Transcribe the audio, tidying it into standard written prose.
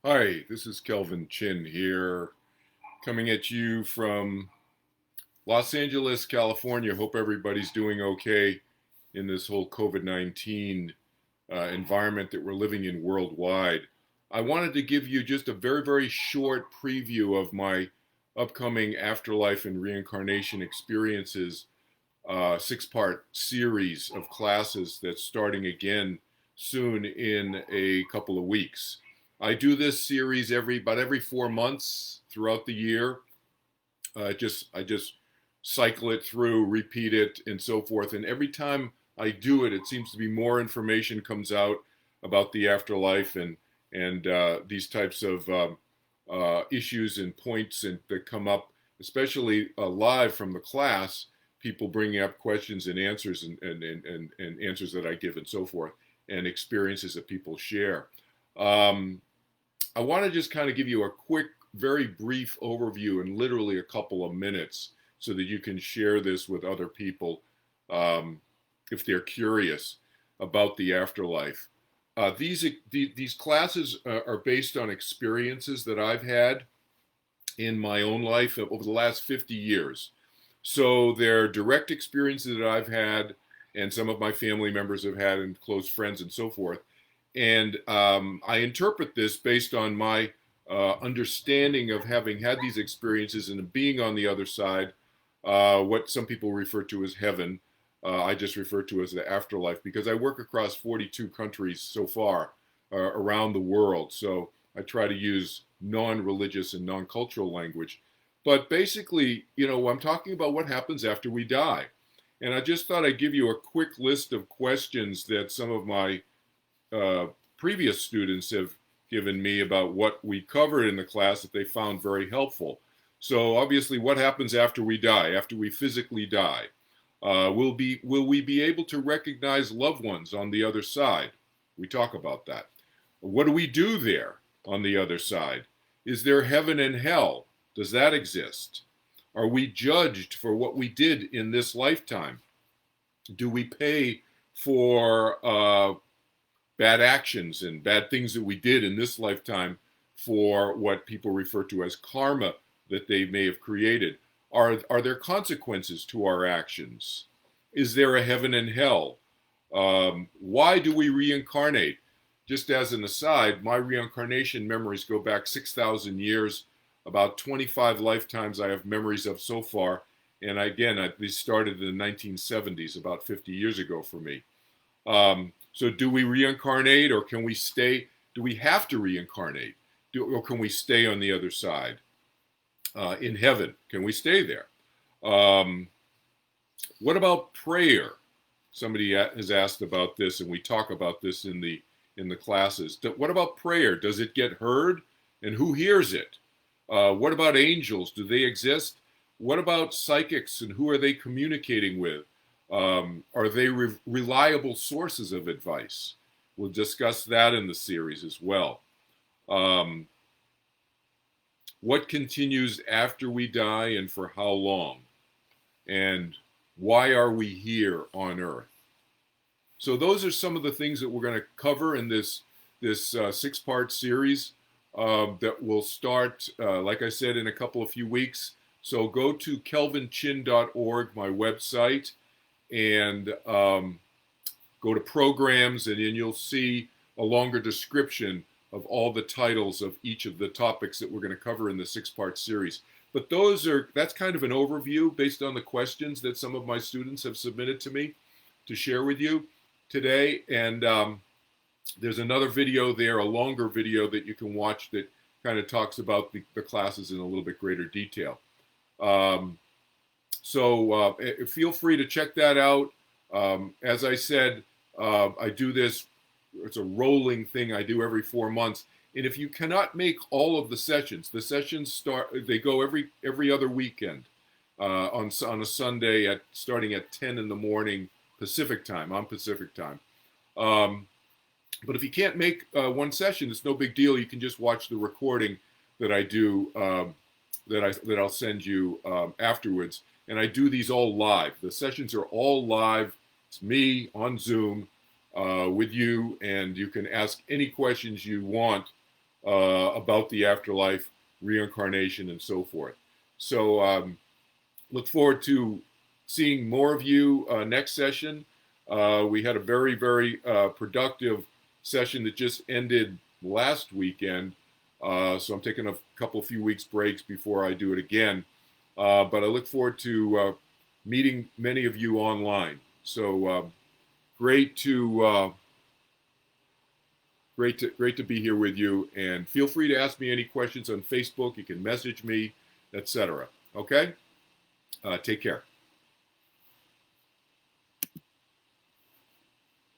Hi, this is Kelvin Chin here, coming at you from Los Angeles, California. Hope everybody's doing okay in this whole COVID-19 environment that we're living in worldwide. I wanted to give you just a very, very short preview of my upcoming Afterlife and Reincarnation Experiences six-part series of classes that's starting again soon in a couple of weeks. I do this series about every 4 months throughout the year. I just cycle it through, repeat it, and so forth. And every time I do it, it seems to be more information comes out about the afterlife and these types of issues and points that come up, especially live from the class. People bringing up questions and answers and answers that I give and so forth, and experiences that people share. Um, I want to just kind of give you a quick, very brief overview in literally a couple of minutes so that you can share this with other people um, if they're curious about the afterlife. These classes are based on experiences that I've had in my own life over the last 50 years. So they're direct experiences that I've had and some of my family members have had and close friends and so forth. And I interpret this based on my understanding of having had these experiences and being on the other side, what some people refer to as heaven. I just refer to as the afterlife because I work across 42 countries so far around the world. So I try to use non-religious and non-cultural language. But basically, I'm talking about what happens after we die. And I just thought I'd give you a quick list of questions that some of my uh, previous students have given me about what we covered in the class that they found very helpful. So obviously, what happens after we die, after we physically die? Will we be able to recognize loved ones on the other side? We talk about that. What do we do there on the other side? Is there heaven and hell? Does that exist? Are we judged for what we did in this lifetime? Do we pay for bad actions and bad things that we did in this lifetime for what people refer to as karma that they may have created? Are there consequences to our actions? Is there a heaven and hell? Why do we reincarnate? Just as an aside, my reincarnation memories go back 6,000 years, about 25 lifetimes I have memories of so far. And again, these started in the 1970s, about 50 years ago for me. So do we reincarnate or can we stay? Do we have to reincarnate? Or can we stay on the other side? In heaven, can we stay there? Um, what about prayer? Somebody has asked about this, and we talk about this in the classes. What about prayer? Does it get heard, and who hears it? What about angels? Do they exist? What about psychics, and who are they communicating with? Are they reliable sources of advice? We'll discuss that in the series as well. Um, what continues after we die and for how long? And why are we here on Earth? So those are some of the things that we're going to cover in this six-part series that will start, like I said, in a couple of few weeks. So go to kelvinchin.org, my website, and go to programs, and then you'll see a longer description of all the titles of each of the topics that we're going to cover in the six-part series. But that's kind of an overview based on the questions that some of my students have submitted to me to share with you today. And there's another video there, a longer video that you can watch that kind of talks about the classes in a little bit greater detail. So feel free to check that out. As I said, I do this, it's a rolling thing I do every 4 months. And if you cannot make all of the sessions they go every other weekend on a Sunday starting at 10 in the morning Pacific time. I'm Pacific time. But if you can't make one session, it's no big deal. You can just watch the recording that I do that I'll send you afterwards. And I do these all live. The sessions are all live. It's me on Zoom with you, and you can ask any questions you want about the afterlife, reincarnation, and so forth. So look forward to seeing more of you next session. We had a very, very productive session that just ended last weekend. So I'm taking a few weeks breaks before I do it again. But I look forward to meeting many of you online. So great to great to be here with you. And feel free to ask me any questions on Facebook. You can message me, etc. Okay. Take care.